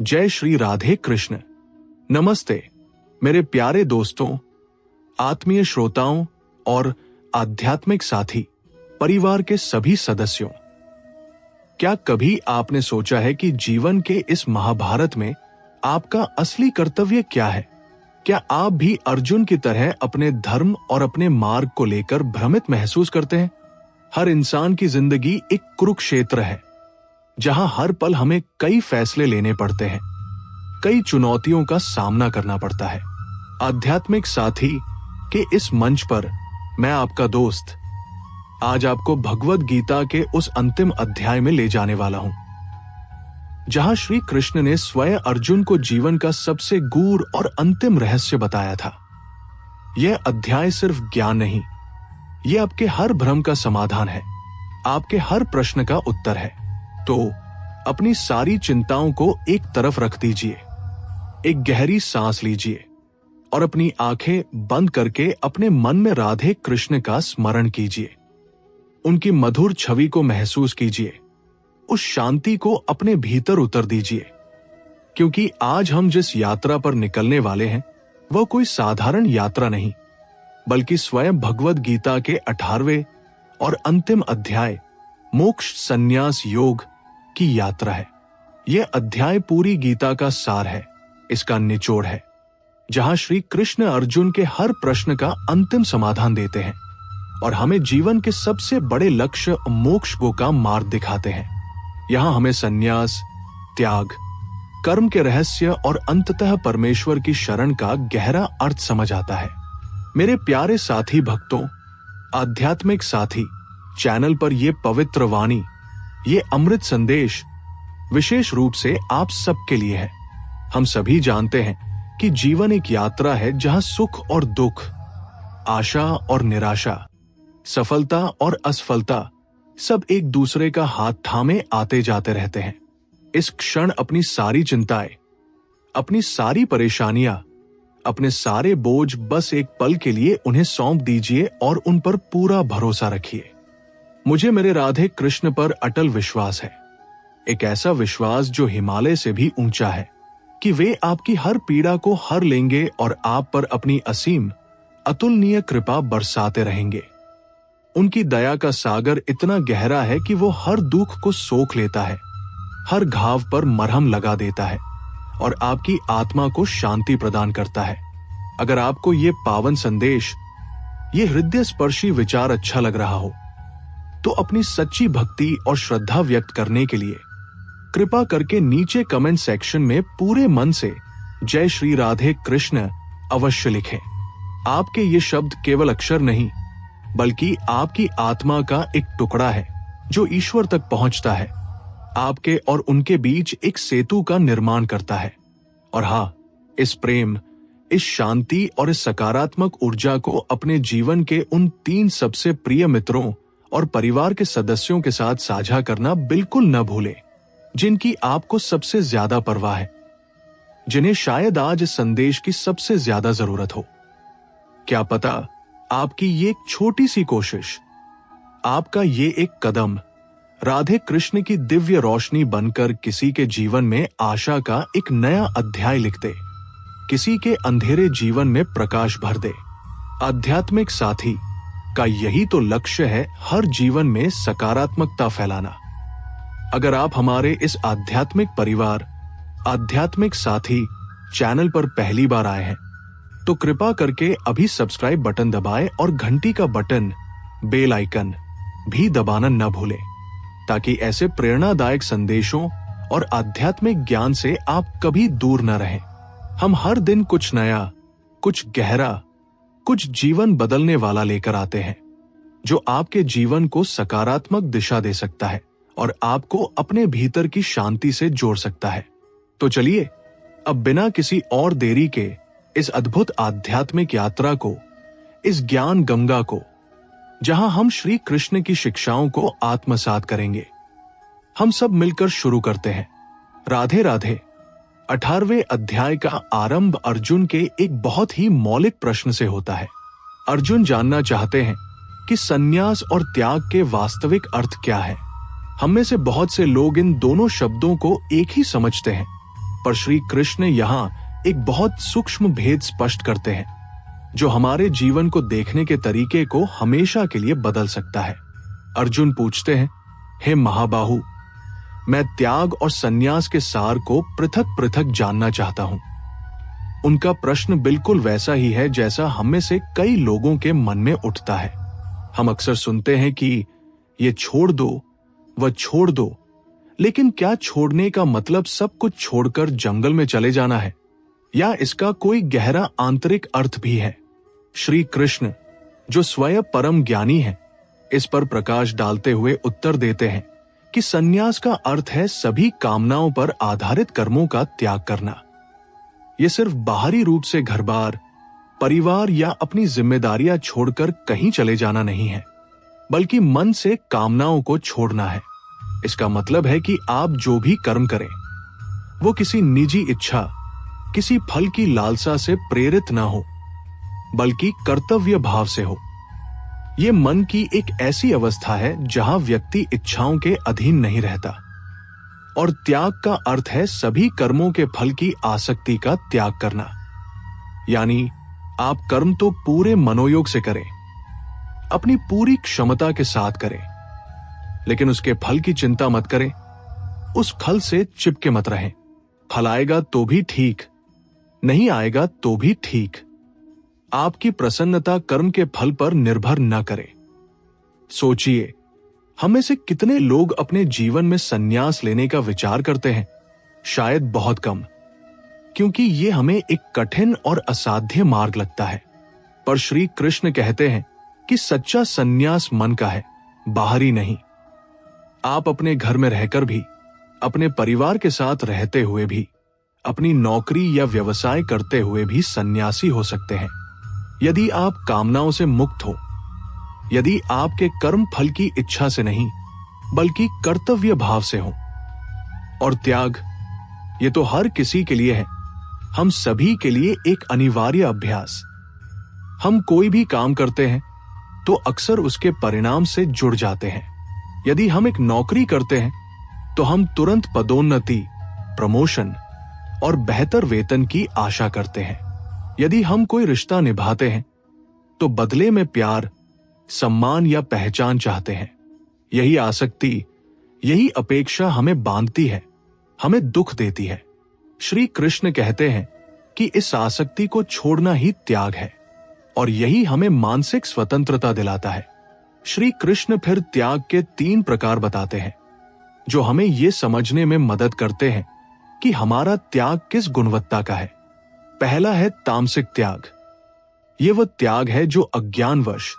जय श्री राधे कृष्ण। नमस्ते मेरे प्यारे दोस्तों, आत्मीय श्रोताओं और आध्यात्मिक साथी, परिवार के सभी सदस्यों। क्या कभी आपने सोचा है कि जीवन के इस महाभारत में आपका असली कर्तव्य क्या है? क्या आप भी अर्जुन की तरह अपने धर्म और अपने मार्ग को लेकर भ्रमित महसूस करते हैं? हर इंसान की जिंदगी एक कुरुक्षेत्र है, जहां हर पल हमें कई फैसले लेने पड़ते हैं, कई चुनौतियों का सामना करना पड़ता है। आध्यात्मिक साथी के इस मंच पर मैं आपका दोस्त आज आपको भगवद गीता के उस अंतिम अध्याय में ले जाने वाला हूं, जहां श्री कृष्ण ने स्वयं अर्जुन को जीवन का सबसे गूढ़ और अंतिम रहस्य बताया था। यह अध्याय सिर्फ ज्ञान नहीं, यह आपके हर भ्रम का समाधान है, आपके हर प्रश्न का उत्तर है। तो अपनी सारी चिंताओं को एक तरफ रख दीजिए, एक गहरी सांस लीजिए और अपनी आंखें बंद करके अपने मन में राधे कृष्ण का स्मरण कीजिए। उनकी मधुर छवि को महसूस कीजिए, उस शांति को अपने भीतर उतर दीजिए, क्योंकि आज हम जिस यात्रा पर निकलने वाले हैं वह कोई साधारण यात्रा नहीं, बल्कि स्वयं भगवद गीता के 18वें और अंतिम अध्याय मोक्ष संन्यास योग की यात्रा है। यह अध्याय पूरी गीता का सार है, इसका निचोड़ है, जहां श्री कृष्ण अर्जुन के हर प्रश्न का अंतिम समाधान देते हैं और हमें जीवन के सबसे बड़े लक्ष्य मोक्ष को का मार्ग दिखाते हैं। यहां हमें संन्यास, त्याग, कर्म के रहस्य और अंततः परमेश्वर की शरण का गहरा अर्थ समझ आता है। मेरे प्यारे साथी भक्तों, आध्यात्मिक साथी चैनल पर यह पवित्र वाणी, ये अमृत संदेश विशेष रूप से आप सबके लिए है। हम सभी जानते हैं कि जीवन एक यात्रा है जहां सुख और दुख, आशा और निराशा, सफलता और असफलता सब एक दूसरे का हाथ थामे आते जाते रहते हैं। इस क्षण अपनी सारी चिंताएं, अपनी सारी परेशानियां, अपने सारे बोझ बस एक पल के लिए उन्हें सौंप दीजिए और उन पर पूरा भरोसा रखिए। मुझे मेरे राधे कृष्ण पर अटल विश्वास है, एक ऐसा विश्वास जो हिमालय से भी ऊंचा है, कि वे आपकी हर पीड़ा को हर लेंगे और आप पर अपनी असीम अतुलनीय कृपा बरसाते रहेंगे। उनकी दया का सागर इतना गहरा है कि वो हर दुख को सोख लेता है, हर घाव पर मरहम लगा देता है और आपकी आत्मा को शांति प्रदान करता है। अगर आपको ये पावन संदेश, ये हृदय स्पर्शी विचार अच्छा लग रहा हो, तो अपनी सच्ची भक्ति और श्रद्धा व्यक्त करने के लिए कृपा करके नीचे कमेंट सेक्शन में पूरे मन से जय श्री राधे कृष्ण अवश्य लिखें। आपके ये शब्द केवल अक्षर नहीं, बल्कि आपकी आत्मा का एक टुकड़ा है जो ईश्वर तक पहुंचता है, आपके और उनके बीच एक सेतु का निर्माण करता है। और हाँ, इस प्रेम, इस शांति और इस सकारात्मक ऊर्जा को अपने जीवन के उन 3 सबसे प्रिय मित्रों और परिवार के सदस्यों के साथ साझा करना बिल्कुल न भूलें, जिनकी आपको सबसे ज्यादा परवाह है, जिन्हें शायद आज इस संदेश की सबसे ज्यादा जरूरत हो। क्या पता आपकी ये एक छोटी सी कोशिश, आपका ये एक कदम राधे कृष्ण की दिव्य रोशनी बनकर किसी के जीवन में आशा का एक नया अध्याय लिख दे, किसी के अंधेरे जीवन में प्रकाश भर दे। आध्यात्मिक साथी का यही तो लक्ष्य है, हर जीवन में सकारात्मकता फैलाना। अगर आप हमारे इस आध्यात्मिक परिवार, आध्यात्मिक साथी चैनल पर पहली बार आए हैं, तो कृपा करके अभी सब्सक्राइब बटन दबाएं और घंटी का बटन, बेल आइकन भी दबाना न भूलें, ताकि ऐसे प्रेरणादायक संदेशों और आध्यात्मिक ज्ञान से आप कभी दूर न रहें। हम हर दिन कुछ नया, कुछ गहरा, कुछ जीवन बदलने वाला लेकर आते हैं, जो आपके जीवन को सकारात्मक दिशा दे सकता है और आपको अपने भीतर की शांति से जोड़ सकता है। तो चलिए अब बिना किसी और देरी के इस अद्भुत आध्यात्मिक यात्रा को, इस ज्ञान गंगा को, जहां हम श्री कृष्ण की शिक्षाओं को आत्मसात करेंगे, हम सब मिलकर शुरू करते हैं। राधे राधे। 18वें अध्याय का आरंभ अर्जुन के एक बहुत ही मौलिक प्रश्न से होता है। अर्जुन जानना चाहते हैं कि संन्यास और त्याग के वास्तविक अर्थ क्या है। हम में से बहुत से लोग इन दोनों शब्दों को एक ही समझते हैं, पर श्री कृष्ण यहाँ एक बहुत सूक्ष्म भेद स्पष्ट करते हैं जो हमारे जीवन को देखने के तरीके को हमेशा के लिए बदल सकता है। अर्जुन पूछते हैं, हे महाबाहु, मैं त्याग और संन्यास के सार को पृथक पृथक जानना चाहता हूं। उनका प्रश्न बिल्कुल वैसा ही है जैसा हम में से कई लोगों के मन में उठता है। हम अक्सर सुनते हैं कि ये छोड़ दो, वह छोड़ दो, लेकिन क्या छोड़ने का मतलब सब कुछ छोड़कर जंगल में चले जाना है, या इसका कोई गहरा आंतरिक अर्थ भी है? श्री कृष्ण, जो स्वयं परम ज्ञानी है, इस पर प्रकाश डालते हुए उत्तर देते हैं कि संन्यास का अर्थ है सभी कामनाओं पर आधारित कर्मों का त्याग करना। यह सिर्फ बाहरी रूप से घर-बार, परिवार या अपनी जिम्मेदारियां छोड़कर कहीं चले जाना नहीं है, बल्कि मन से कामनाओं को छोड़ना है। इसका मतलब है कि आप जो भी कर्म करें, वो किसी निजी इच्छा, किसी फल की लालसा से प्रेरित ना हो, बल्कि कर्तव्य भाव से हो। ये मन की एक ऐसी अवस्था है जहां व्यक्ति इच्छाओं के अधीन नहीं रहता। और त्याग का अर्थ है सभी कर्मों के फल की आसक्ति का त्याग करना। यानी आप कर्म तो पूरे मनोयोग से करें, अपनी पूरी क्षमता के साथ करें, लेकिन उसके फल की चिंता मत करें। उस फल से चिपके मत रहें। फल आएगा तो भी ठीक, नहीं आएगा तो भी ठीक। आपकी प्रसन्नता कर्म के फल पर निर्भर न करे। सोचिए, हम में से कितने लोग अपने जीवन में संन्यास लेने का विचार करते हैं? शायद बहुत कम, क्योंकि ये हमें एक कठिन और असाध्य मार्ग लगता है। पर श्री कृष्ण कहते हैं कि सच्चा संन्यास मन का है, बाहरी नहीं। आप अपने घर में रहकर भी, अपने परिवार के साथ रहते हुए भी, अपनी नौकरी या व्यवसाय करते हुए भी सन्यासी हो सकते हैं, यदि आप कामनाओं से मुक्त हो, यदि आपके कर्म फल की इच्छा से नहीं बल्कि कर्तव्य भाव से हो। और त्याग, ये तो हर किसी के लिए है, हम सभी के लिए एक अनिवार्य अभ्यास। हम कोई भी काम करते हैं तो अक्सर उसके परिणाम से जुड़ जाते हैं। यदि हम एक नौकरी करते हैं तो हम तुरंत पदोन्नति, प्रमोशन और बेहतर वेतन की आशा करते हैं। यदि हम कोई रिश्ता निभाते हैं तो बदले में प्यार, सम्मान या पहचान चाहते हैं। यही आसक्ति, यही अपेक्षा हमें बांधती है, हमें दुख देती है। श्री कृष्ण कहते हैं कि इस आसक्ति को छोड़ना ही त्याग है, और यही हमें मानसिक स्वतंत्रता दिलाता है। श्री कृष्ण फिर त्याग के 3 प्रकार बताते हैं जो हमें यह समझने में मदद करते हैं कि हमारा त्याग किस गुणवत्ता का है। पहला है तामसिक त्याग। यह वह त्याग है जो अज्ञानवश,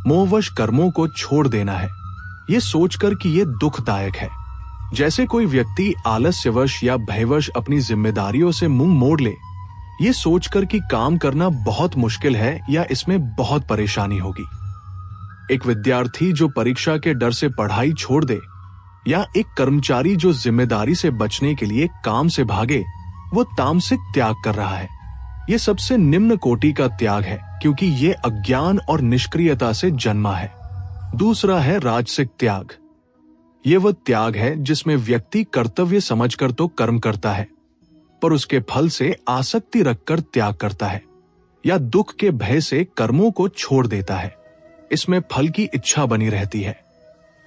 मोहवश कर्मों को छोड़ देना है, यह सोचकर कि यह दुखदायक है। जैसे कोई व्यक्ति आलस्यवश या भयवश अपनी जिम्मेदारियों से मुंह मोड़ ले, यह सोचकर कि काम करना बहुत मुश्किल है या इसमें बहुत परेशानी होगी। एक विद्यार्थी जो परीक्षा के डर से पढ़ाई छोड़ दे, या एक कर्मचारी जो जिम्मेदारी से बचने के लिए काम से भागे, वो तामसिक त्याग कर रहा है। ये सबसे निम्न कोटि का त्याग है, क्योंकि ये अज्ञान और निष्क्रियता से जन्मा है। दूसरा है राजसिक त्याग। ये वह त्याग है जिसमें व्यक्ति कर्तव्य समझकर तो कर्म करता है, पर उसके फल से आसक्ति रखकर त्याग करता है, या दुख के भय से कर्मों को छोड़ देता है। इसमें फल की इच्छा बनी रहती है,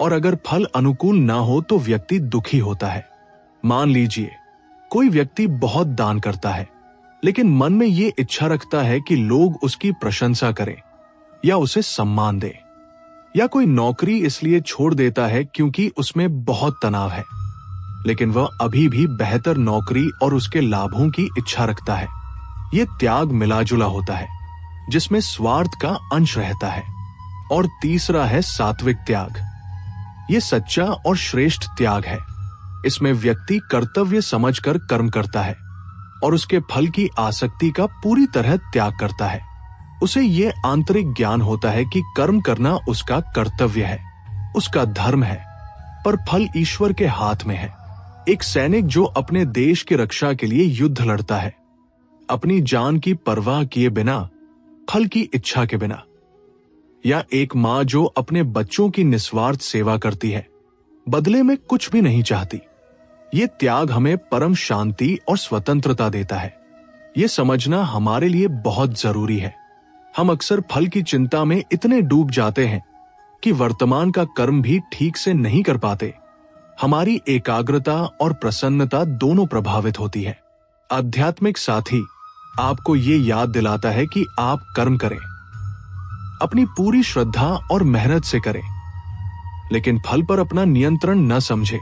और अगर फल अनुकूल ना हो तो व्यक्ति दुखी होता है। मान लीजिए कोई व्यक्ति बहुत दान करता है, लेकिन मन में ये इच्छा रखता है कि लोग उसकी प्रशंसा करें या उसे सम्मान दें। या कोई नौकरी इसलिए छोड़ देता है क्योंकि उसमें बहुत तनाव है, लेकिन वह अभी भी बेहतर नौकरी और उसके लाभों की इच्छा रखता है। यह त्याग मिलाजुला होता है, जिसमें स्वार्थ का अंश रहता है। और तीसरा है सात्विक त्याग। यह सच्चा और श्रेष्ठ त्याग है। इसमें व्यक्ति कर्तव्य समझकर कर्म करता है और उसके फल की आसक्ति का पूरी तरह त्याग करता है। उसे यह आंतरिक ज्ञान होता है कि कर्म करना उसका कर्तव्य है, उसका धर्म है, पर फल ईश्वर के हाथ में है। एक सैनिक जो अपने देश की रक्षा के लिए युद्ध लड़ता है, अपनी जान की परवाह किए बिना, फल की इच्छा के बिना। या एक मां जो अपने बच्चों की निस्वार्थ सेवा करती है, बदले में कुछ भी नहीं चाहती। ये त्याग हमें परम शांति और स्वतंत्रता देता है। ये समझना हमारे लिए बहुत जरूरी है। हम अक्सर फल की चिंता में इतने डूब जाते हैं कि वर्तमान का कर्म भी ठीक से नहीं कर पाते। हमारी एकाग्रता और प्रसन्नता दोनों प्रभावित होती है। आध्यात्मिक साथी आपको ये याद दिलाता है कि आप कर्म करें, अपनी पूरी श्रद्धा और मेहनत से करें, लेकिन फल पर अपना नियंत्रण न समझे।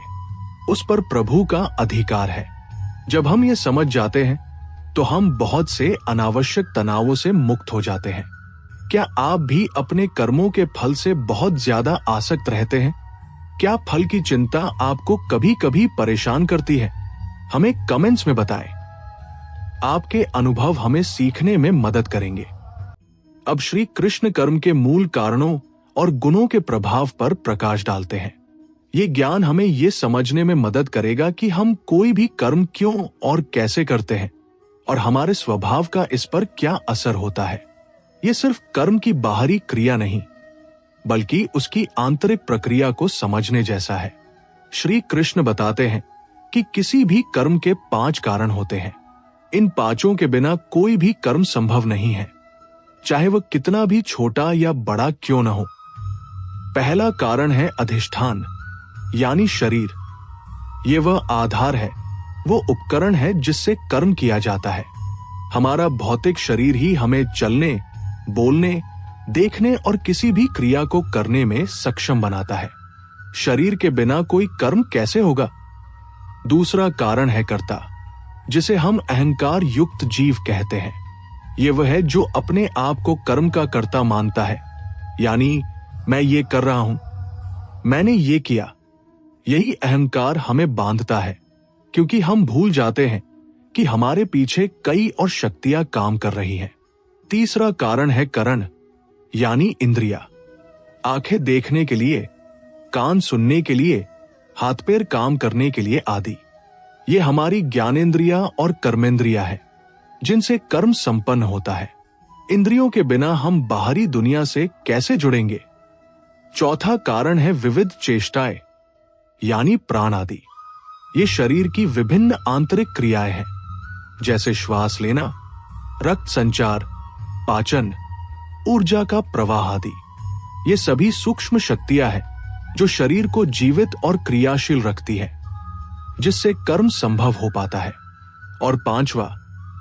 उस पर प्रभु का अधिकार है। जब हम ये समझ जाते हैं तो हम बहुत से अनावश्यक तनावों से मुक्त हो जाते हैं। क्या आप भी अपने कर्मों के फल से बहुत ज्यादा आसक्त रहते हैं? क्या फल की चिंता आपको कभी कभी परेशान करती है? हमें कमेंट्स में बताएं। आपके अनुभव हमें सीखने में मदद करेंगे। अब श्री कृष्ण कर्म के मूल कारणों और गुणों के प्रभाव पर प्रकाश डालते हैं। ये ज्ञान हमें ये समझने में मदद करेगा कि हम कोई भी कर्म क्यों और कैसे करते हैं और हमारे स्वभाव का इस पर क्या असर होता है। ये सिर्फ कर्म की बाहरी क्रिया नहीं, बल्कि उसकी आंतरिक प्रक्रिया को समझने जैसा है। श्री कृष्ण बताते हैं कि किसी भी कर्म के 5 कारण होते हैं। इन 5 के बिना कोई भी कर्म संभव नहीं है, चाहे वह कितना भी छोटा या बड़ा क्यों न हो। पहला कारण है अधिष्ठान, यानी शरीर। ये वह आधार है, वो उपकरण है जिससे कर्म किया जाता है। हमारा भौतिक शरीर ही हमें चलने, बोलने, देखने और किसी भी क्रिया को करने में सक्षम बनाता है। शरीर के बिना कोई कर्म कैसे होगा? दूसरा कारण है कर्ता, जिसे हम अहंकार युक्त जीव कहते हैं। ये वह है जो अपने आप को कर्म का कर्ता मानता है, यानी मैं ये कर रहा हूं, मैंने ये किया। यही अहंकार हमें बांधता है, क्योंकि हम भूल जाते हैं कि हमारे पीछे कई और शक्तियां काम कर रही हैं। तीसरा कारण है करण, यानी इंद्रिया। आंखें देखने के लिए, कान सुनने के लिए, हाथ पैर काम करने के लिए आदि। ये हमारी ज्ञानेंद्रिया और कर्मेंद्रिया है, जिनसे कर्म संपन्न होता है। इंद्रियों के बिना हम बाहरी दुनिया से कैसे जुड़ेंगे? चौथा कारण है विविध चेष्टाएं, यानी प्राण आदि। ये शरीर की विभिन्न आंतरिक क्रियाएं हैं, जैसे श्वास लेना, रक्त संचार, पाचन, ऊर्जा का प्रवाह आदि। ये सभी सूक्ष्म शक्तियां हैं जो शरीर को जीवित और क्रियाशील रखती है, जिससे कर्म संभव हो पाता है। और 5वां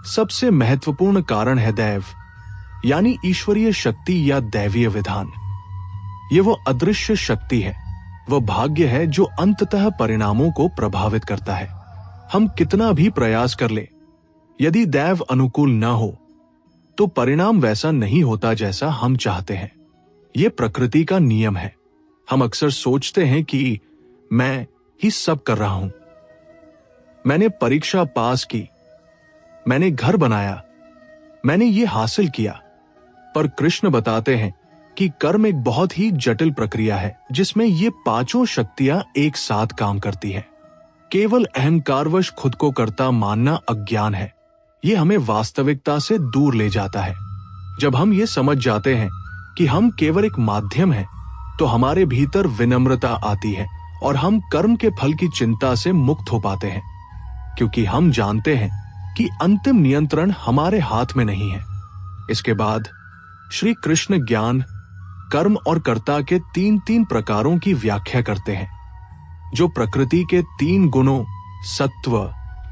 सबसे महत्वपूर्ण कारण है दैव, यानी ईश्वरीय शक्ति या दैवीय विधान। ये वो अदृश्य शक्ति है, वह भाग्य है जो अंततः परिणामों को प्रभावित करता है। हम कितना भी प्रयास कर ले, यदि दैव अनुकूल न हो तो परिणाम वैसा नहीं होता जैसा हम चाहते हैं। यह प्रकृति का नियम है। हम अक्सर सोचते हैं कि मैं ही सब कर रहा हूं, मैंने परीक्षा पास की, मैंने घर बनाया, मैंने ये हासिल किया। पर कृष्ण बताते हैं कि कर्म एक बहुत ही जटिल प्रक्रिया है, जिसमें ये 5 शक्तियां एक साथ काम करती हैं। केवल अहंकारवश खुद को कर्ता मानना अज्ञान है। ये हमें वास्तविकता से दूर ले जाता है। जब हम ये समझ जाते हैं कि हम केवल एक माध्यम हैं, तो हमारे भीतर विनम्रता आती है और हम कर्म के फल की चिंता से मुक्त हो पाते हैं, क्योंकि हम जानते हैं कि अंतिम नियंत्रण हमारे हाथ में नहीं है। इसके बाद श्री कृष्ण ज्ञान, कर्म और कर्ता के 3 प्रकारों की व्याख्या करते हैं, जो प्रकृति के 3 गुणों सत्व,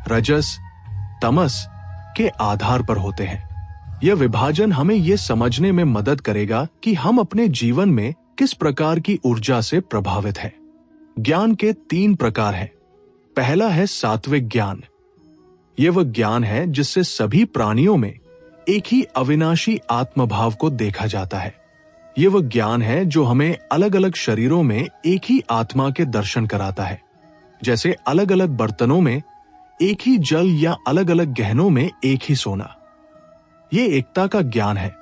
रजस, तमस के आधार पर होते हैं। यह विभाजन हमें यह समझने में मदद करेगा कि हम अपने जीवन में किस प्रकार की ऊर्जा से प्रभावित हैं। ज्ञान के 3 प्रकार हैं। पहला है सात्विक ज्ञान। यह वह ज्ञान है जिससे सभी प्राणियों में एक ही अविनाशी आत्मभाव को देखा जाता है। यह वह ज्ञान है जो हमें अलग अलग शरीरों में एक ही आत्मा के दर्शन कराता है, जैसे अलग अलग बर्तनों में एक ही जल या अलग अलग गहनों में एक ही सोना। ये एकता का ज्ञान है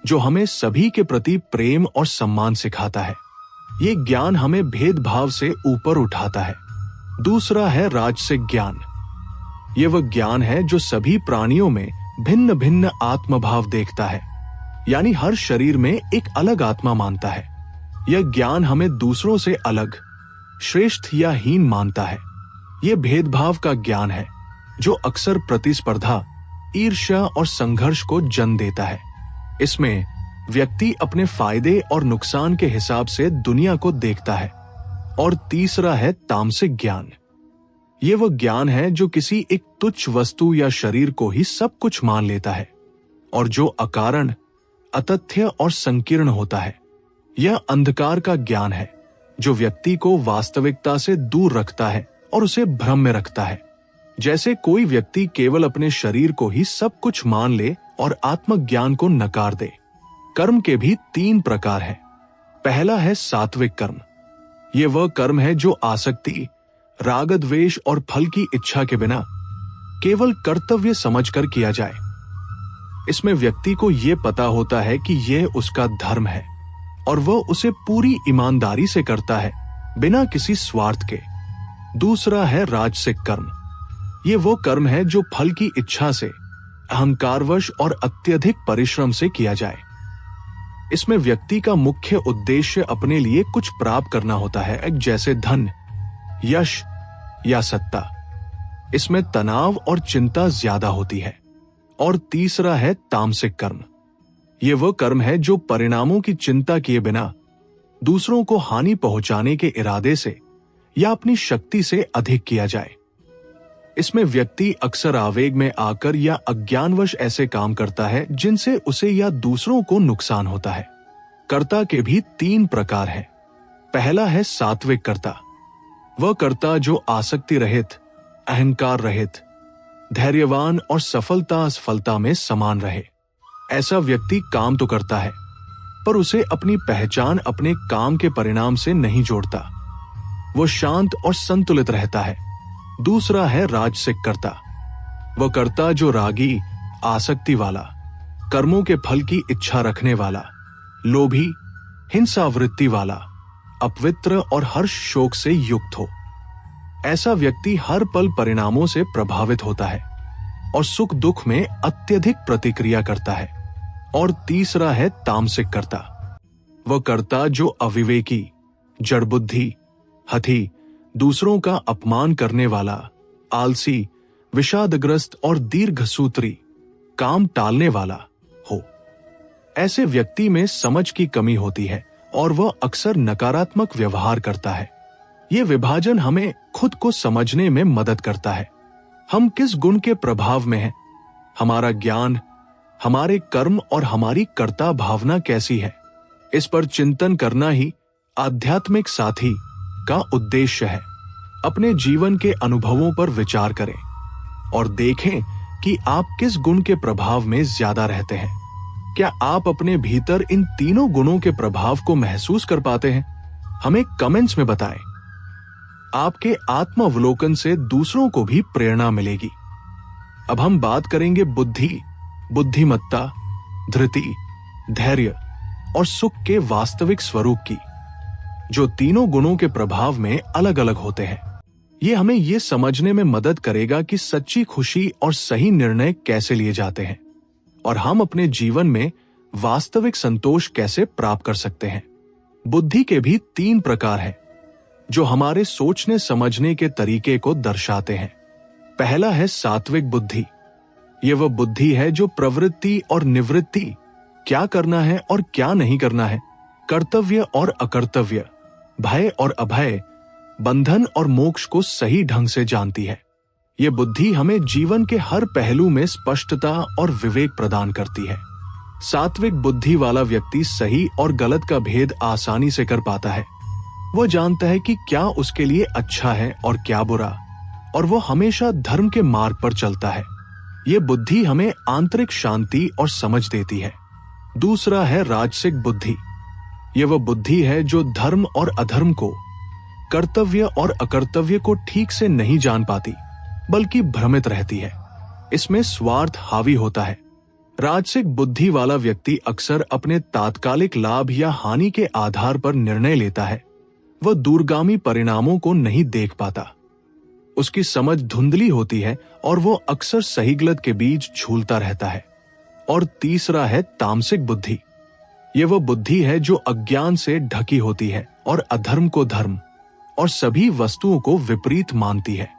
जो हमें सभी के प्रति प्रेम और सम्मान सिखाता है। ये ज्ञान हमें भेदभाव से ऊपर उठाता है। दूसरा है राजसिक ज्ञान। ये वह ज्ञान है जो सभी प्राणियों में भिन्न भिन्न आत्मभाव देखता है, यानी हर शरीर में एक अलग आत्मा मानता है। यह ज्ञान हमें दूसरों से अलग, श्रेष्ठ या हीन मानता है। ये भेदभाव का ज्ञान है जो अक्सर प्रतिस्पर्धा, ईर्ष्या और संघर्ष को जन्म देता है। इसमें व्यक्ति अपने फायदे और नुकसान के हिसाब से दुनिया को देखता है। और तीसरा है तामसिक ज्ञान। ये वो ज्ञान है जो किसी एक तुच्छ वस्तु या शरीर को ही सब कुछ मान लेता है और जो अकारण, अतथ्य और संकीर्ण होता है। यह अंधकार का ज्ञान है जो व्यक्ति को वास्तविकता से दूर रखता है और उसे भ्रम में रखता है। जैसे कोई व्यक्ति केवल अपने शरीर को ही सब कुछ मान ले और आत्मज्ञान को नकार दे। कर्म के भी 3 प्रकार हैं। पहला है सात्विक कर्म। ये वह कर्म है जो आसक्ति, राग, द्वेष और फल की इच्छा के बिना केवल कर्तव्य समझकर किया जाए। इसमें व्यक्ति को यह पता होता है कि यह उसका धर्म है और वह उसे पूरी ईमानदारी से करता है, बिना किसी स्वार्थ के। दूसरा है राजसिक कर्म। ये वो कर्म है जो फल की इच्छा से, अहंकारवश और अत्यधिक परिश्रम से किया जाए। इसमें व्यक्ति का मुख्य उद्देश्य अपने लिए कुछ प्राप्त करना होता है, जैसे धन, यश या सत्ता। इसमें तनाव और चिंता ज्यादा होती है। और तीसरा है तामसिक कर्म। ये वह कर्म है जो परिणामों की चिंता किए बिना दूसरों को हानि पहुंचाने के इरादे से या अपनी शक्ति से अधिक किया जाए। इसमें व्यक्ति अक्सर आवेग में आकर या अज्ञानवश ऐसे काम करता है जिनसे उसे या दूसरों को नुकसान होता है। कर्ता के भी 3 प्रकार हैं। पहला है सात्विक कर्ता। वह कर्ता जो आसक्ति रहित, अहंकार रहित, धैर्यवान और सफलता असफलता में समान रहे। ऐसा व्यक्ति काम तो करता है पर उसे अपनी पहचान अपने काम के परिणाम से नहीं जोड़ता। वो शांत और संतुलित रहता है। दूसरा है राजसिक कर्ता। वह कर्ता जो रागी, आसक्ति वाला, कर्मों के फल की इच्छा रखने वाला, लोभी, हिंसावृत्ति वाला, अपवित्र और हर्ष शोक से युक्त हो। ऐसा व्यक्ति हर पल परिणामों से प्रभावित होता है और सुख दुख में अत्यधिक प्रतिक्रिया करता है। और तीसरा है तामसिक कर्ता। वह कर्ता जो अविवेकी, जड़बुद्धि, हठी, दूसरों का अपमान करने वाला, आलसी, विषादग्रस्त और दीर्घसूत्री, काम टालने वाला हो। ऐसे व्यक्ति में समझ की कमी होती है और वह अक्सर नकारात्मक व्यवहार करता है। ये विभाजन हमें खुद को समझने में मदद करता है। हम किस गुण के प्रभाव में हैं, हमारा ज्ञान, हमारे कर्म और हमारी कर्ता भावना कैसी है, इस पर चिंतन करना ही आध्यात्मिक साथी का उद्देश्य है। अपने जीवन के अनुभवों पर विचार करें और देखें कि आप किस गुण के प्रभाव में ज्यादा रहते हैं। क्या आप अपने भीतर इन तीनों गुणों के प्रभाव को महसूस कर पाते हैं? हमें कमेंट्स में बताएं। आपके आत्मावलोकन से दूसरों को भी प्रेरणा मिलेगी। अब हम बात करेंगे बुद्धि, बुद्धिमत्ता, धृति, धैर्य और सुख के वास्तविक स्वरूप की, जो तीनों गुणों के प्रभाव में अलग अलग होते हैं। ये हमें ये समझने में मदद करेगा कि सच्ची खुशी और सही निर्णय कैसे लिए जाते हैं और हम अपने जीवन में वास्तविक संतोष कैसे प्राप्त कर सकते हैं। बुद्धि के भी 3 प्रकार हैं जो हमारे सोचने समझने के तरीके को दर्शाते हैं। पहला है सात्विक बुद्धि। यह वह बुद्धि है जो प्रवृत्ति और निवृत्ति, क्या करना है और क्या नहीं करना है, कर्तव्य और अकर्तव्य, भय और अभय, बंधन और मोक्ष को सही ढंग से जानती है। ये बुद्धि हमें जीवन के हर पहलू में स्पष्टता और विवेक प्रदान करती है। सात्विक बुद्धि वाला व्यक्ति सही और गलत का भेद आसानी से कर पाता है। वह जानता है कि क्या उसके लिए अच्छा है और क्या बुरा, और वह हमेशा धर्म के मार्ग पर चलता है। ये बुद्धि हमें आंतरिक शांति और समझ देती है। दूसरा है राजसिक बुद्धि। यह वह बुद्धि है जो धर्म और अधर्म को, कर्तव्य और अकर्तव्य को ठीक से नहीं जान पाती, बल्कि भ्रमित रहती है। इसमें स्वार्थ हावी होता है। राजसिक बुद्धि वाला व्यक्ति अक्सर अपने तात्कालिक लाभ या हानि के आधार पर निर्णय लेता है। वह दूरगामी परिणामों को नहीं देख पाता। उसकी समझ धुंधली होती है और वो अक्सर सही गलत के बीच झूलता रहता है। और तीसरा है तामसिक बुद्धि। यह वह बुद्धि है जो अज्ञान से ढकी होती है और अधर्म को धर्म और सभी वस्तुओं को विपरीत मानती है।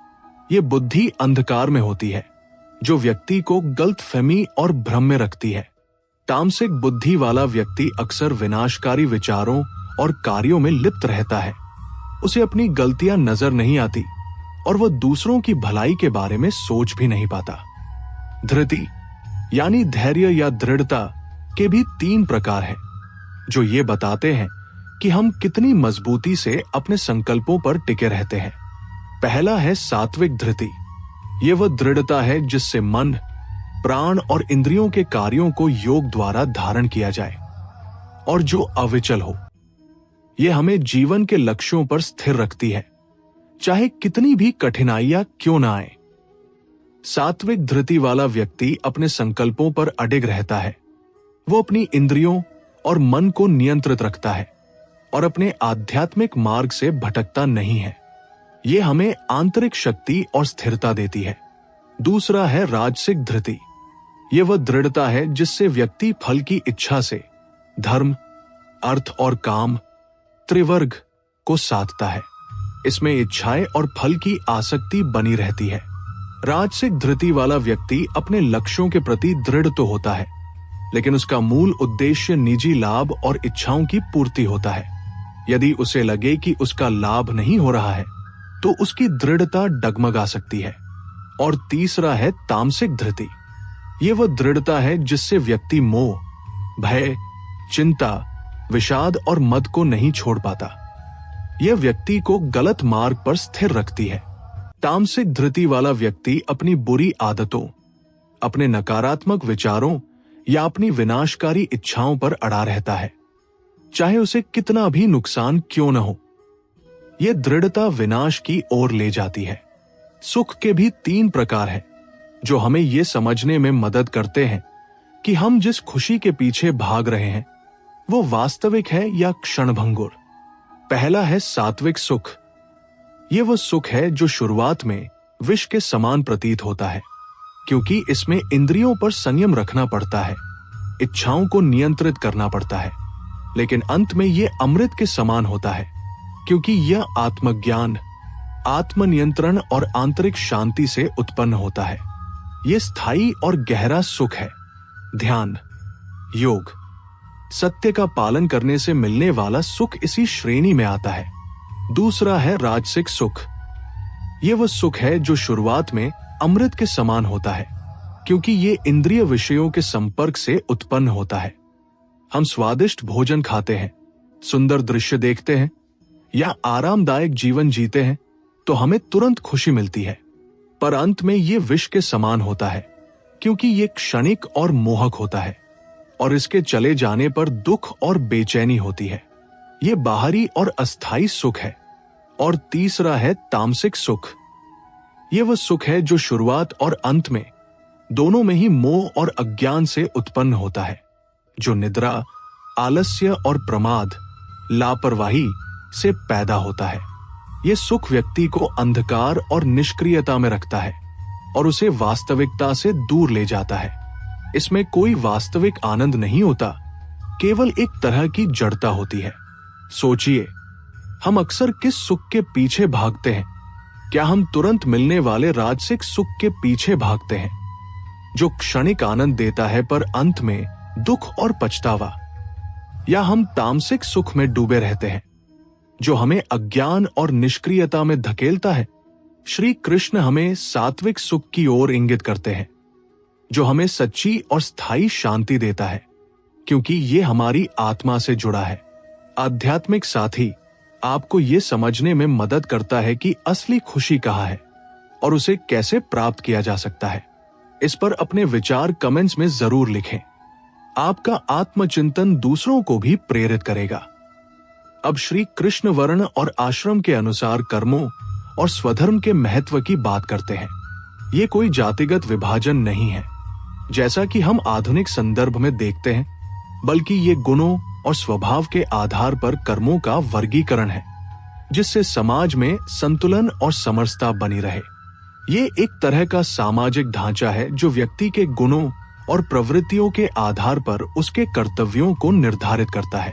ये बुद्धि अंधकार में होती है, जो व्यक्ति को गलतफहमी और भ्रम में रखती है। तामसिक बुद्धि वाला व्यक्ति अक्सर विनाशकारी विचारों और कार्यों में लिप्त रहता है। उसे अपनी गलतियां नजर नहीं आती और वह दूसरों की भलाई के बारे में सोच भी नहीं पाता। धृति यानी धैर्य या दृढ़ता के भी 3 प्रकार हैं, जो ये बताते हैं कि हम कितनी मजबूती से अपने संकल्पों पर टिके रहते हैं। पहला है सात्विक धृति। ये वह दृढ़ता है जिससे मन, प्राण और इंद्रियों के कार्यों को योग द्वारा धारण किया जाए और जो अविचल हो। यह हमें जीवन के लक्ष्यों पर स्थिर रखती है, चाहे कितनी भी कठिनाइयां क्यों ना आए। सात्विक धृति वाला व्यक्ति अपने संकल्पों पर अडिग रहता है। वो अपनी इंद्रियों और मन को नियंत्रित रखता है और अपने आध्यात्मिक मार्ग से भटकता नहीं है। ये हमें आंतरिक शक्ति और स्थिरता देती है। दूसरा है राजसिक धृति। ये वह दृढ़ता है जिससे व्यक्ति फल की इच्छा से धर्म, अर्थ और काम त्रिवर्ग को साधता है। इसमें इच्छाएं और फल की आसक्ति बनी रहती है। राजसिक धृति वाला व्यक्ति अपने लक्ष्यों के प्रति दृढ़ तो होता है, लेकिन उसका मूल उद्देश्य निजी लाभ और इच्छाओं की पूर्ति होता है। यदि उसे लगे कि उसका लाभ नहीं हो रहा है, तो उसकी दृढ़ता डगमगा सकती है। और तीसरा है तामसिक धृति। ये वह दृढ़ता है जिससे व्यक्ति मोह, भय, चिंता, विषाद और मद को नहीं छोड़ पाता। यह व्यक्ति को गलत मार्ग पर स्थिर रखती है। तामसिक धृति वाला व्यक्ति अपनी बुरी आदतों, अपने नकारात्मक विचारों या अपनी विनाशकारी इच्छाओं पर अड़ा रहता है, चाहे उसे कितना भी नुकसान क्यों न हो। यह दृढ़ता विनाश की ओर ले जाती है। सुख के भी 3 प्रकार हैं, जो हमें यह समझने में मदद करते हैं कि हम जिस खुशी के पीछे भाग रहे हैं वो वास्तविक है या क्षणभंगुर। पहला है सात्विक सुख। यह वह सुख है जो शुरुआत में विष के समान प्रतीत होता है, क्योंकि इसमें इंद्रियों पर संयम रखना पड़ता है, इच्छाओं को नियंत्रित करना पड़ता है। लेकिन अंत में यह अमृत के समान होता है, क्योंकि यह आत्मज्ञान, आत्मनियंत्रण और आंतरिक शांति से उत्पन्न होता है। यह स्थायी और गहरा सुख है। ध्यान, योग, सत्य का पालन करने से मिलने वाला सुख इसी श्रेणी में आता है। दूसरा है राजसिक सुख। यह वह सुख है जो शुरुआत में अमृत के समान होता है, क्योंकि ये इंद्रिय विषयों के संपर्क से उत्पन्न होता है। हम स्वादिष्ट भोजन खाते हैं, सुंदर दृश्य देखते हैं या आरामदायक जीवन जीते हैं तो हमें तुरंत खुशी मिलती है, पर अंत में ये विष के समान होता है, क्योंकि ये क्षणिक और मोहक होता है और इसके चले जाने पर दुख और बेचैनी होती है। ये बाहरी और अस्थायी सुख है। और तीसरा है तामसिक सुख। ये वह सुख है जो शुरुआत और अंत में दोनों में ही मोह और अज्ञान से उत्पन्न होता है, जो निद्रा, आलस्य और प्रमाद, लापरवाही से पैदा होता है। ये सुख व्यक्ति को अंधकार और निष्क्रियता में रखता है और उसे वास्तविकता से दूर ले जाता है। इसमें कोई वास्तविक आनंद नहीं होता, केवल एक तरह की जड़ता होती है। सोचिए, हम अक्सर किस सुख के पीछे भागते हैं? क्या हम तुरंत मिलने वाले राजसिक सुख के पीछे भागते हैं, जो क्षणिक आनंद देता है पर अंत में दुख और पछतावा, या हम तामसिक सुख में डूबे रहते हैं, जो हमें अज्ञान और निष्क्रियता में धकेलता है? श्री कृष्ण हमें सात्विक सुख की ओर इंगित करते हैं, जो हमें सच्ची और स्थायी शांति देता है, क्योंकि ये हमारी आत्मा से जुड़ा है। आध्यात्मिक साथी आपको ये समझने में मदद करता है कि असली खुशी कहाँ है और उसे कैसे प्राप्त किया जा सकता है। इस पर अपने विचार कमेंट्स में जरूर लिखें। आपका आत्मचिंतन दूसरों को भी प्रेरित करेगा। अब श्री कृष्ण वर्ण और आश्रम के अनुसार कर्मों और स्वधर्म के महत्व की बात करते हैं। ये कोई जातिगत विभाजन नहीं है, जैसा कि हम आधुनिक संदर्भ में देखते हैं, बल्कि ये गुणों और स्वभाव के आधार पर कर्मों का वर्गीकरण है, जिससे समाज में संतुलन और समरसता बनी रहे। ये एक तरह का सामाजिक ढांचा है जो व्यक्ति के गुणों और प्रवृत्तियों के आधार पर उसके कर्तव्यों को निर्धारित करता है।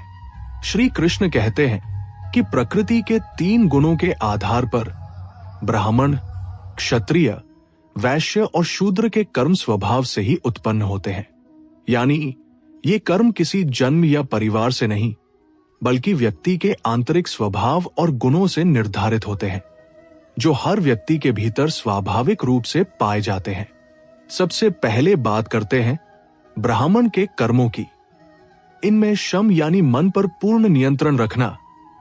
श्री कृष्ण कहते हैं कि प्रकृति के 3 गुणों के आधार पर ब्राह्मण, क्षत्रिय, वैश्य और शूद्र के कर्म स्वभाव से ही उत्पन्न होते हैं। यानी ये कर्म किसी जन्म या परिवार से नहीं, बल्कि व्यक्ति के आंतरिक स्वभाव और गुणों से निर्धारित होते हैं, जो हर व्यक्ति के भीतर स्वाभाविक रूप से पाए जाते हैं। सबसे पहले बात करते हैं ब्राह्मण के कर्मों की। इनमें शम यानी मन पर पूर्ण नियंत्रण रखना,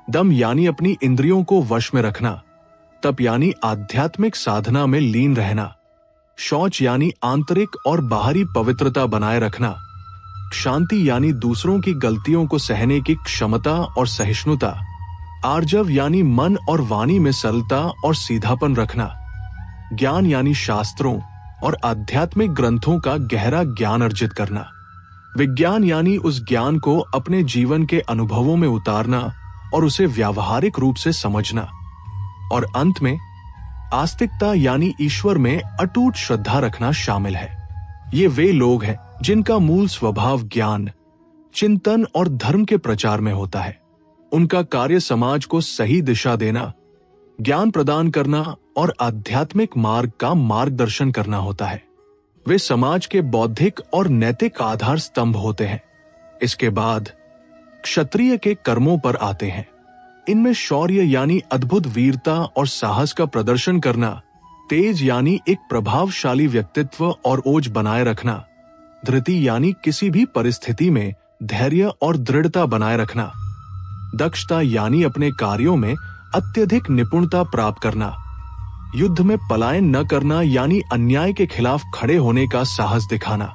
दम यानी अपनी इंद्रियों को वश में रखना, तप यानी आध्यात्मिक साधना में लीन रहना, शौच यानी आंतरिक और बाहरी पवित्रता बनाए रखना, शांति यानी दूसरों की गलतियों को सहने की क्षमता और सहिष्णुता, आर्जव यानी मन और वाणी में सरलता और सीधापन रखना, ज्ञान यानी शास्त्रों और आध्यात्मिक ग्रंथों का गहरा ज्ञान अर्जित करना, विज्ञान यानी उस ज्ञान को अपने जीवन के अनुभवों में उतारना और उसे व्यावहारिक रूप से समझना, और अंत में आस्तिकता यानी ईश्वर में अटूट श्रद्धा रखना शामिल है। ये वे लोग हैं जिनका मूल स्वभाव ज्ञान, चिंतन और धर्म के प्रचार में होता है। उनका कार्य समाज को सही दिशा देना, ज्ञान प्रदान करना और आध्यात्मिक मार्ग का मार्गदर्शन करना होता है। वे समाज के बौद्धिक और नैतिक आधार स्तंभ होते हैं। इसके बाद क्षत्रिय के कर्मों पर आते हैं। इनमें शौर्य यानी अद्भुत वीरता और साहस का प्रदर्शन करना, तेज यानी एक प्रभावशाली व्यक्तित्व और ओज बनाए रखना, धृति यानी किसी भी परिस्थिति में धैर्य और दृढ़ता बनाए रखना, दक्षता यानी अपने कार्यों में अत्यधिक निपुणता प्राप्त करना, युद्ध में पलायन न करना यानी अन्याय के खिलाफ खड़े होने का साहस दिखाना,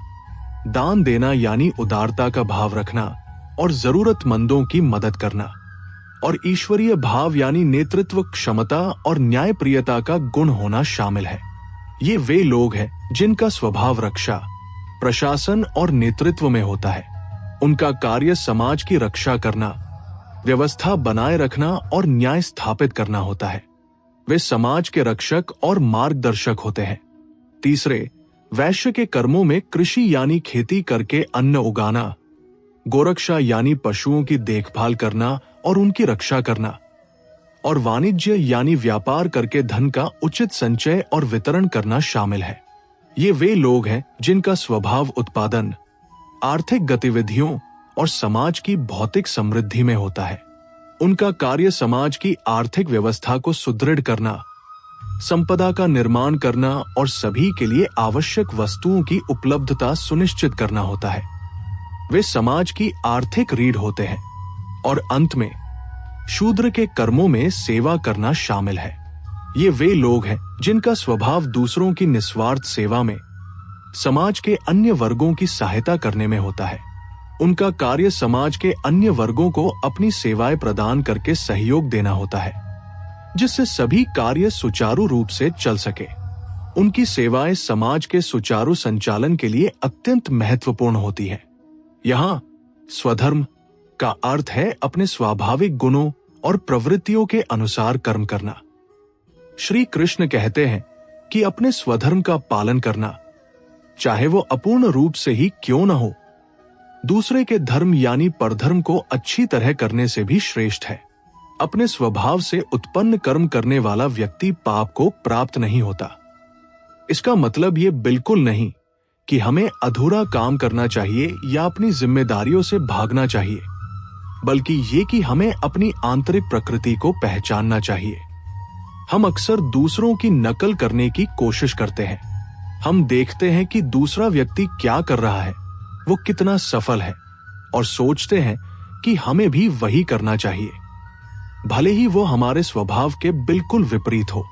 दान देना यानी उदारता का भाव रखना और जरूरतमंदों की मदद करना, और ईश्वरीय भाव यानी नेतृत्व क्षमता और न्यायप्रियता का गुण होना शामिल है। ये वे लोग हैं जिनका स्वभाव रक्षा, प्रशासन और नेतृत्व में होता है। उनका कार्य समाज की रक्षा करना, व्यवस्था बनाए रखना और न्याय स्थापित करना होता है। वे समाज के रक्षक और मार्गदर्शक होते हैं। तीसरे, वैश्य के कर्मों में कृषि यानी खेती करके अन्न उगाना, गोरक्षा यानी पशुओं की देखभाल करना और उनकी रक्षा करना, और वाणिज्य यानी व्यापार करके धन का उचित संचय और वितरण करना शामिल है। ये वे लोग हैं जिनका स्वभाव उत्पादन, आर्थिक गतिविधियों और समाज की भौतिक समृद्धि में होता है। उनका कार्य समाज की आर्थिक व्यवस्था को सुदृढ़ करना, संपदा का निर्माण करना और सभी के लिए आवश्यक वस्तुओं की उपलब्धता सुनिश्चित करना होता है। वे समाज की आर्थिक रीढ़ होते हैं। और अंत में शूद्र के कर्मों में सेवा करना शामिल है। ये वे लोग हैं जिनका स्वभाव दूसरों की निस्वार्थ सेवा में, समाज के अन्य वर्गों की सहायता करने में होता है। उनका कार्य समाज के अन्य वर्गों को अपनी सेवाएं प्रदान करके सहयोग देना होता है, जिससे सभी कार्य सुचारू रूप से चल सके। उनकी सेवाएं समाज के सुचारू संचालन के लिए अत्यंत महत्वपूर्ण होती हैं। यहाँ स्वधर्म का अर्थ है अपने स्वाभाविक गुणों और प्रवृत्तियों के अनुसार कर्म करना। श्री कृष्ण कहते हैं कि अपने स्वधर्म का पालन करना, चाहे वो अपूर्ण रूप से ही क्यों न हो, दूसरे के धर्म यानी परधर्म को अच्छी तरह करने से भी श्रेष्ठ है। अपने स्वभाव से उत्पन्न कर्म करने वाला व्यक्ति पाप को प्राप्त नहीं होता। इसका मतलब ये बिल्कुल नहीं कि हमें अधूरा काम करना चाहिए या अपनी जिम्मेदारियों से भागना चाहिए, बल्कि ये कि हमें अपनी आंतरिक प्रकृति को पहचानना चाहिए। हम अक्सर दूसरों की नकल करने की कोशिश करते हैं। हम देखते हैं कि दूसरा व्यक्ति क्या कर रहा है, वो कितना सफल है, और सोचते हैं कि हमें भी वही करना चाहिए, भले ही वो हमारे स्वभाव के बिल्कुल विपरीत हो।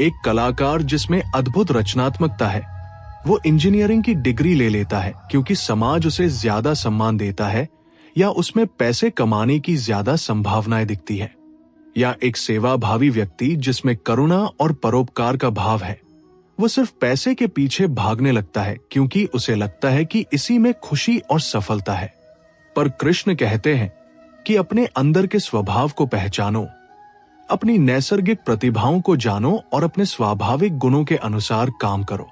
एक कलाकार जिसमें अद्भुत रचनात्मकता है, वो इंजीनियरिंग की डिग्री ले लेता है क्योंकि समाज उसे ज्यादा सम्मान देता है या उसमें पैसे कमाने की ज्यादा संभावनाएं दिखती है। या एक सेवाभावी व्यक्ति जिसमें करुणा और परोपकार का भाव है, वो सिर्फ पैसे के पीछे भागने लगता है क्योंकि उसे लगता है कि इसी में खुशी और सफलता है। पर कृष्ण कहते हैं कि अपने अंदर के स्वभाव को पहचानो, अपनी नैसर्गिक प्रतिभाओं को जानो और अपने स्वाभाविक गुणों के अनुसार काम करो।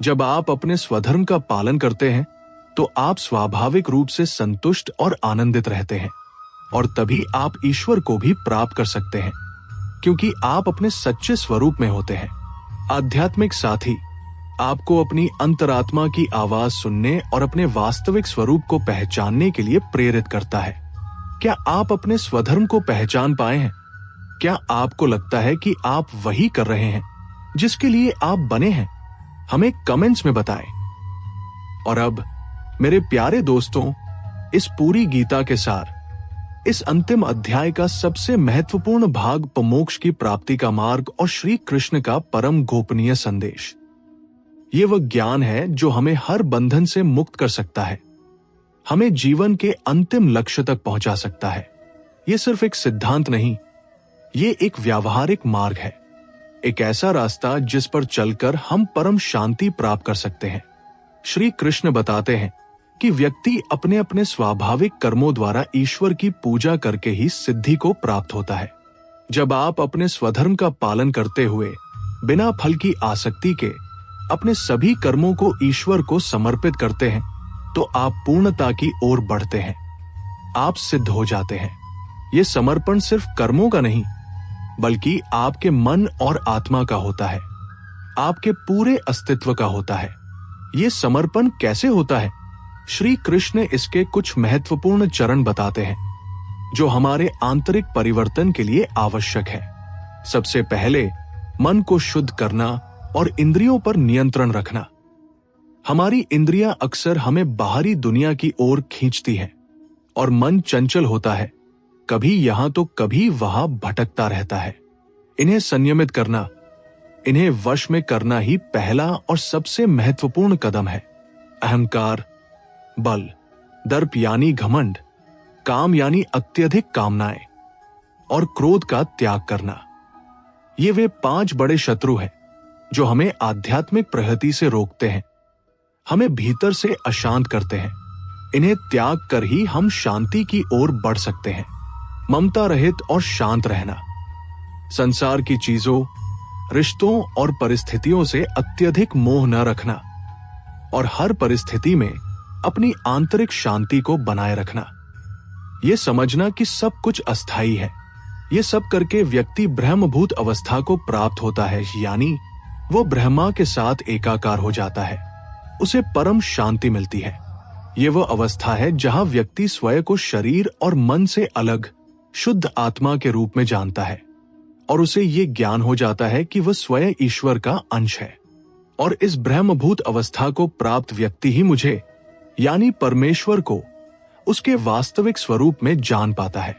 जब आप अपने स्वधर्म का पालन करते हैं तो आप स्वाभाविक रूप से संतुष्ट और आनंदित रहते हैं, और तभी आप ईश्वर को भी प्राप्त कर सकते हैं। क्योंकि आप अपने सच्चे स्वरूप में होते हैं। आध्यात्मिक साथी आपको अपनी अंतरात्मा की आवाज सुनने और अपने वास्तविक स्वरूप को पहचानने के लिए प्रेरित करता है। क्या आप अपने स्वधर्म को पहचान पाए हैं? क्या आपको लगता है कि आप वही कर रहे हैं जिसके लिए आप बने हैं? हमें कमेंट्स में बताएं। और अब मेरे प्यारे दोस्तों, इस पूरी गीता के सार, इस अंतिम अध्याय का सबसे महत्वपूर्ण भाग मोक्ष की प्राप्ति का मार्ग और श्री कृष्ण का परम गोपनीय संदेश। ये वह ज्ञान है जो हमें हर बंधन से मुक्त कर सकता है, हमें जीवन के अंतिम लक्ष्य तक पहुंचा सकता है। ये सिर्फ एक सिद्धांत नहीं, ये एक व्यावहारिक मार्ग है, एक ऐसा रास्ता जिस पर चलकर हम परम शांति प्राप्त कर सकते हैं। श्री कृष्ण बताते हैं कि व्यक्ति अपने अपने स्वाभाविक कर्मों द्वारा ईश्वर की पूजा करके ही सिद्धि को प्राप्त होता है। जब आप अपने स्वधर्म का पालन करते हुए बिना फल की आसक्ति के अपने सभी कर्मों को ईश्वर को समर्पित करते हैं, तो आप पूर्णता की ओर बढ़ते हैं, आप सिद्ध हो जाते हैं। ये समर्पण सिर्फ कर्मों का नहीं, बल्कि आपके मन और आत्मा का होता है, आपके पूरे अस्तित्व का होता है। ये समर्पण कैसे होता है? श्री कृष्ण इसके कुछ महत्वपूर्ण चरण बताते हैं जो हमारे आंतरिक परिवर्तन के लिए आवश्यक है। सबसे पहले मन को शुद्ध करना और इंद्रियों पर नियंत्रण रखना। हमारी इंद्रियां अक्सर हमें बाहरी दुनिया की ओर खींचती हैं और मन चंचल होता है, कभी यहां तो कभी वहां भटकता रहता है। इन्हें संयमित करना, इन्हें वश में करना ही पहला और सबसे महत्वपूर्ण कदम है। अहंकार, बल, दर्प यानी घमंड, काम यानी अत्यधिक कामनाएं और क्रोध का त्याग करना। ये वे 5 बड़े शत्रु हैं जो हमें आध्यात्मिक प्रगति से रोकते हैं, हमें भीतर से अशांत करते हैं। इन्हें त्याग कर ही हम शांति की ओर बढ़ सकते हैं। ममता रहित और शांत रहना, संसार की चीजों, रिश्तों और परिस्थितियों से अत्यधिक मोह न रखना और हर परिस्थिति में अपनी आंतरिक शांति को बनाए रखना। यह समझना कि सब कुछ अस्थायी है। ये सब करके व्यक्ति ब्रह्मभूत अवस्था को प्राप्त होता है, यानी वो ब्रह्मा के साथ एकाकार हो जाता है, उसे परम शांति मिलती है। ये वो अवस्था है जहां व्यक्ति स्वयं को शरीर और मन से अलग शुद्ध आत्मा के रूप में जानता है और उसे ये ज्ञान हो जाता है कि वह स्वयं ईश्वर का अंश है। और इस ब्रह्मभूत अवस्था को प्राप्त व्यक्ति ही मुझे यानी परमेश्वर को उसके वास्तविक स्वरूप में जान पाता है।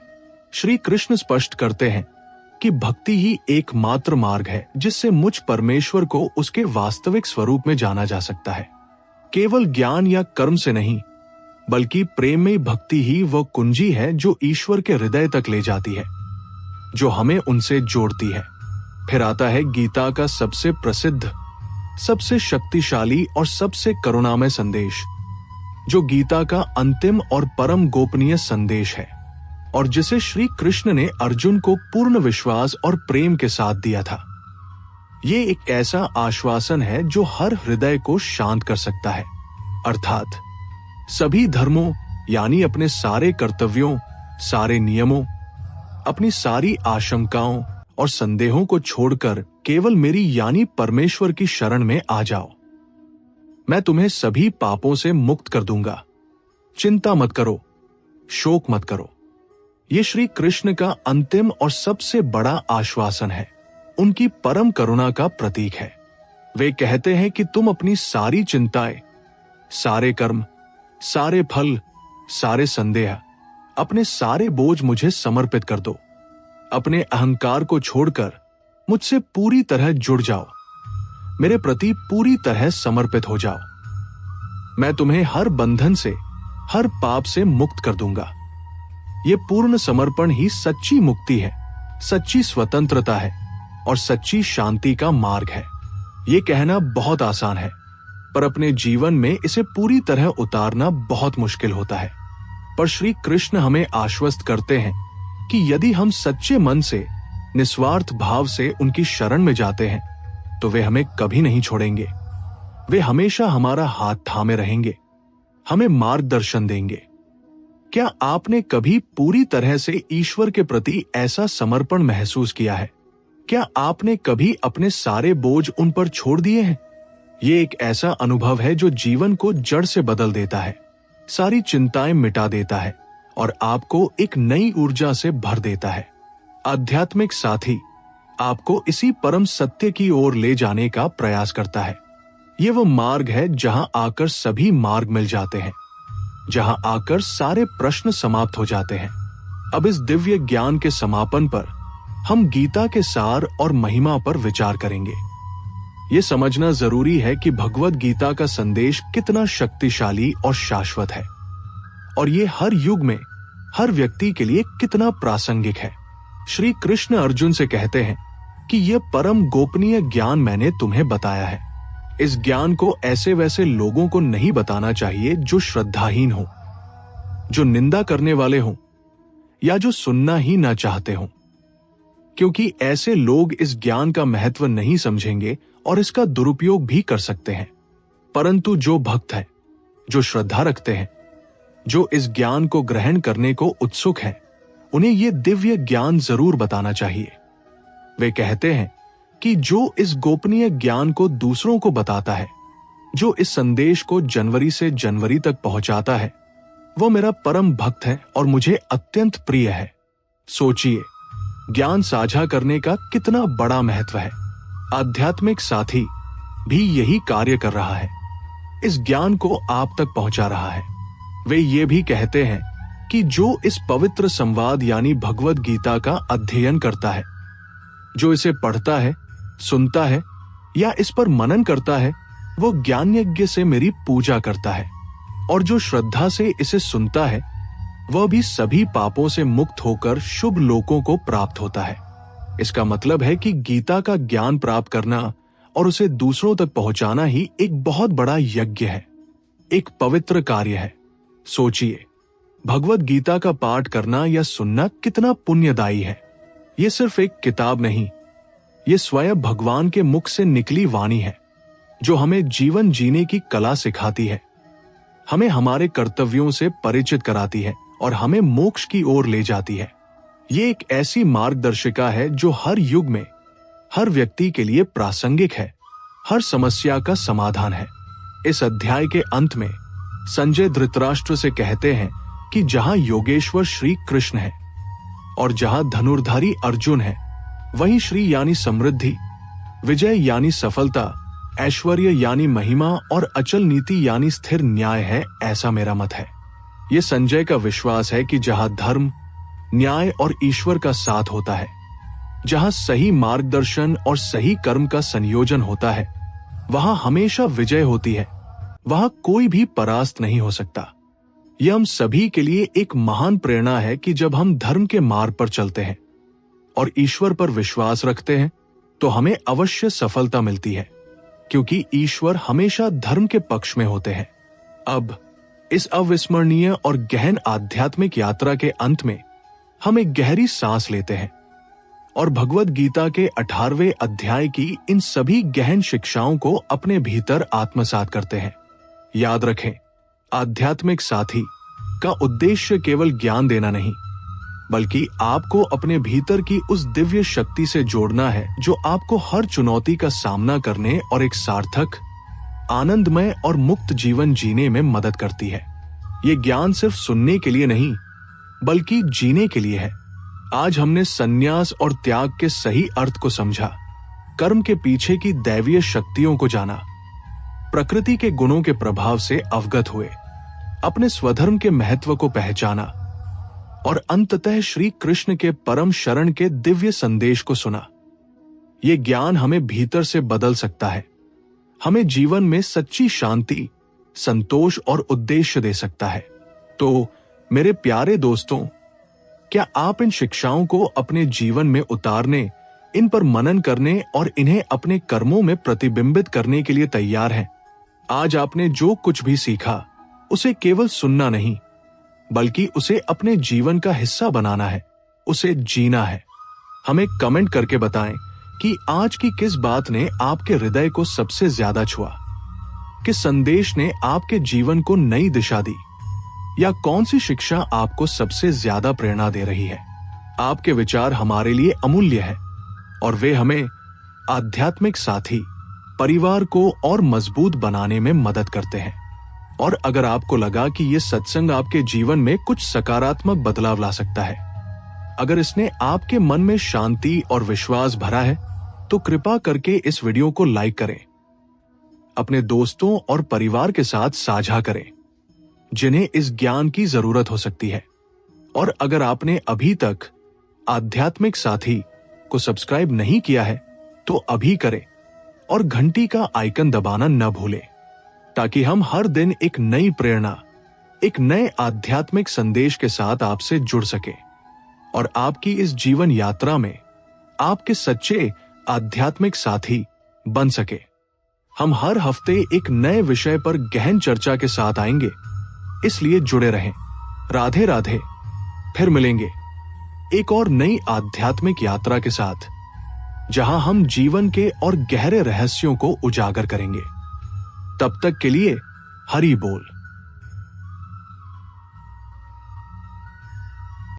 श्री कृष्ण स्पष्ट करते हैं कि भक्ति ही एकमात्र मार्ग है जिससे मुझ परमेश्वर को उसके वास्तविक स्वरूप में जाना जा सकता है। केवल ज्ञान या कर्म से नहीं, बल्कि प्रेम में भक्ति ही वो कुंजी है जो ईश्वर के हृदय तक ले जाती है, जो हमें उनसे जोड़ती है। फिर आता है गीता का सबसे प्रसिद्ध, सबसे शक्तिशाली और सबसे करुणामय संदेश, जो गीता का अंतिम और परम गोपनीय संदेश है और जिसे श्री कृष्ण ने अर्जुन को पूर्ण विश्वास और प्रेम के साथ दिया था। ये एक ऐसा आश्वासन है जो हर हृदय को शांत कर सकता है, अर्थात सभी धर्मों यानी अपने सारे कर्तव्यों, सारे नियमों, अपनी सारी आशंकाओं और संदेहों को छोड़कर केवल मेरी यानी परमेश्वर की शरण में आ जाओ। मैं तुम्हें सभी पापों से मुक्त कर दूंगा। चिंता मत करो, शोक मत करो। ये श्री कृष्ण का अंतिम और सबसे बड़ा आश्वासन है, उनकी परम करुणा का प्रतीक है। वे कहते हैं कि तुम अपनी सारी चिंताएं, सारे कर्म, सारे फल, सारे संदेह, अपने सारे बोझ मुझे समर्पित कर दो। अपने अहंकार को छोड़कर मुझसे पूरी तरह जुड़ जाओ, मेरे प्रति पूरी तरह समर्पित हो जाओ। मैं तुम्हें हर बंधन से, हर पाप से मुक्त कर दूंगा। ये पूर्ण समर्पण ही सच्ची मुक्ति है, सच्ची स्वतंत्रता है और सच्ची शांति का मार्ग है। ये कहना बहुत आसान है, पर अपने जीवन में इसे पूरी तरह उतारना बहुत मुश्किल होता है। पर श्री कृष्ण हमें आश्वस्त करते हैं कि यदि हम सच्चे मन से, निस्वार्थ भाव से उनकी शरण में जाते हैं, तो वे हमें कभी नहीं छोड़ेंगे। वे हमेशा हमारा हाथ थामे रहेंगे, हमें मार्गदर्शन देंगे। क्या आपने कभी पूरी तरह से ईश्वर के प्रति ऐसा समर्पण महसूस किया है क्या आपने कभी अपने सारे बोझ उन पर छोड़ दिए हैं? ये एक ऐसा अनुभव है जो जीवन को जड़ से बदल देता है, सारी चिंताएं मिटा देता है और आपको एक नई ऊर्जा से भर देता है। आध्यात्मिक साथी आपको इसी परम सत्य की ओर ले जाने का प्रयास करता है। ये वो मार्ग है जहां आकर सभी मार्ग मिल जाते हैं, जहां आकर सारे प्रश्न समाप्त हो जाते हैं। अब इस दिव्य ज्ञान के समापन पर हम गीता के सार और महिमा पर विचार करेंगे। ये समझना जरूरी है कि भगवद गीता का संदेश कितना शक्तिशाली और शाश्वत है और ये हर युग में हर व्यक्ति के लिए कितना प्रासंगिक है। श्री कृष्ण अर्जुन से कहते हैं कि यह परम गोपनीय ज्ञान मैंने तुम्हें बताया है। इस ज्ञान को ऐसे वैसे लोगों को नहीं बताना चाहिए जो श्रद्धाहीन हो, जो निंदा करने वाले हों या जो सुनना ही ना चाहते हों, क्योंकि ऐसे लोग इस ज्ञान का महत्व नहीं समझेंगे और इसका दुरुपयोग भी कर सकते हैं। परंतु जो भक्त हैं, जो श्रद्धा रखते हैं, जो इस ज्ञान को ग्रहण करने को उत्सुक हैं, उन्हें ये दिव्य ज्ञान जरूर बताना चाहिए। वे कहते हैं कि जो इस गोपनीय ज्ञान को दूसरों को बताता है, जो इस संदेश को जनवरी से जनवरी तक पहुंचाता है, वो मेरा परम भक्त है और मुझे अत्यंत प्रिय है। सोचिए, ज्ञान साझा करने का कितना बड़ा महत्व है। आध्यात्मिक साथी भी यही कार्य कर रहा है, इस ज्ञान को आप तक पहुंचा रहा है। वे ये भी कहते हैं कि जो इस पवित्र संवाद यानी भगवद गीता का अध्ययन करता है, जो इसे पढ़ता है, सुनता है या इस पर मनन करता है, वो ज्ञान यज्ञ से मेरी पूजा करता है। और जो श्रद्धा से इसे सुनता है, वह भी सभी पापों से मुक्त होकर शुभ लोकों को प्राप्त होता है। इसका मतलब है कि गीता का ज्ञान प्राप्त करना और उसे दूसरों तक पहुंचाना ही एक बहुत बड़ा यज्ञ है, एक पवित्र कार्य है। सोचिए, भगवद गीता का पाठ करना या सुनना कितना पुण्यदायी है। ये सिर्फ एक किताब नहीं, ये स्वयं भगवान के मुख से निकली वाणी है, जो हमें जीवन जीने की कला सिखाती है, हमें हमारे कर्तव्यों से परिचित कराती है और हमें मोक्ष की ओर ले जाती है। ये एक ऐसी मार्गदर्शिका है जो हर युग में हर व्यक्ति के लिए प्रासंगिक है, हर समस्या का समाधान है। इस अध्याय के अंत में संजय धृतराष्ट्र से कहते हैं कि जहां योगेश्वर श्री कृष्ण है और जहां धनुर्धारी अर्जुन है, वहीं श्री यानी समृद्धि, विजय यानी सफलता, ऐश्वर्य यानी महिमा और अचल नीति यानी स्थिर न्याय है, ऐसा मेरा मत है। ये संजय का विश्वास है कि जहां धर्म, न्याय और ईश्वर का साथ होता है, जहां सही मार्गदर्शन और सही कर्म का संयोजन होता है, वहां हमेशा विजय होती है, वहां कोई भी परास्त नहीं हो सकता। यह हम सभी के लिए एक महान प्रेरणा है कि जब हम धर्म के मार्ग पर चलते हैं और ईश्वर पर विश्वास रखते हैं, तो हमें अवश्य सफलता मिलती है, क्योंकि ईश्वर हमेशा धर्म के पक्ष में होते हैं। अब इस अविस्मरणीय और गहन आध्यात्मिक यात्रा के अंत में हम एक गहरी सांस लेते हैं और भगवद गीता के 18वें अध्याय की इन सभी गहन शिक्षाओं को अपने भीतर आत्मसात करते हैं। याद रखें, आध्यात्मिक साथी का उद्देश्य केवल ज्ञान देना नहीं, बल्कि आपको अपने भीतर की उस दिव्य शक्ति से जोड़ना है जो आपको हर चुनौती का सामना करने और एक सार्थक, आनंदमय और मुक्त जीवन जीने में मदद करती है। ये ज्ञान सिर्फ सुनने के लिए नहीं, बल्कि जीने के लिए है। आज हमने संन्यास और त्याग के सही अर्थ को समझा, कर्म के पीछे की दैवीय शक्तियों को जाना, प्रकृति के गुणों के प्रभाव से अवगत हुए, अपने स्वधर्म के महत्व को पहचाना और अंततः श्री कृष्ण के परम शरण के दिव्य संदेश को सुना। ये ज्ञान हमें भीतर से बदल सकता है, हमें जीवन में सच्ची शांति, संतोष और उद्देश्य दे सकता है। तो मेरे प्यारे दोस्तों, क्या आप इन शिक्षाओं को अपने जीवन में उतारने, इन पर मनन करने और इन्हें अपने कर्मों में प्रतिबिंबित करने के लिए तैयार हैं? आज आपने जो कुछ भी सीखा, उसे केवल सुनना नहीं, बल्कि उसे अपने जीवन का हिस्सा बनाना है, उसे जीना है। हमें कमेंट करके बताएं कि आज की किस बात ने आपके हृदय को सबसे ज्यादा छुआ, किस संदेश ने आपके जीवन को नई दिशा दी, या कौन सी शिक्षा आपको सबसे ज्यादा प्रेरणा दे रही है। आपके विचार हमारे लिए अमूल्य है और वे हमें आध्यात्मिक साथी, परिवार को और मजबूत बनाने में मदद करते हैं। और अगर आपको लगा कि ये सत्संग आपके जीवन में कुछ सकारात्मक बदलाव ला सकता है, अगर इसने आपके मन में शांति और विश्वास भरा है, तो कृपा करके इस वीडियो को लाइक करें, अपने दोस्तों और परिवार के साथ साझा करें जिन्हें इस ज्ञान की जरूरत हो सकती है। और अगर आपने अभी तक आध्यात्मिक साथी को सब्सक्राइब नहीं किया है तो अभी करें और घंटी का आइकन दबाना न भूलें, ताकि हम हर दिन एक नई प्रेरणा, एक नए आध्यात्मिक संदेश के साथ आपसे जुड़ सके और आपकी इस जीवन यात्रा में आपके सच्चे आध्यात्मिक साथी बन सके। हम हर हफ्ते एक नए विषय पर गहन चर्चा के साथ आएंगे, इसलिए जुड़े रहें। राधे राधे। फिर मिलेंगे एक और नई आध्यात्मिक यात्रा के साथ, जहां हम जीवन के और गहरे रहस्यों को उजागर करेंगे। तब तक के लिए हरि बोल।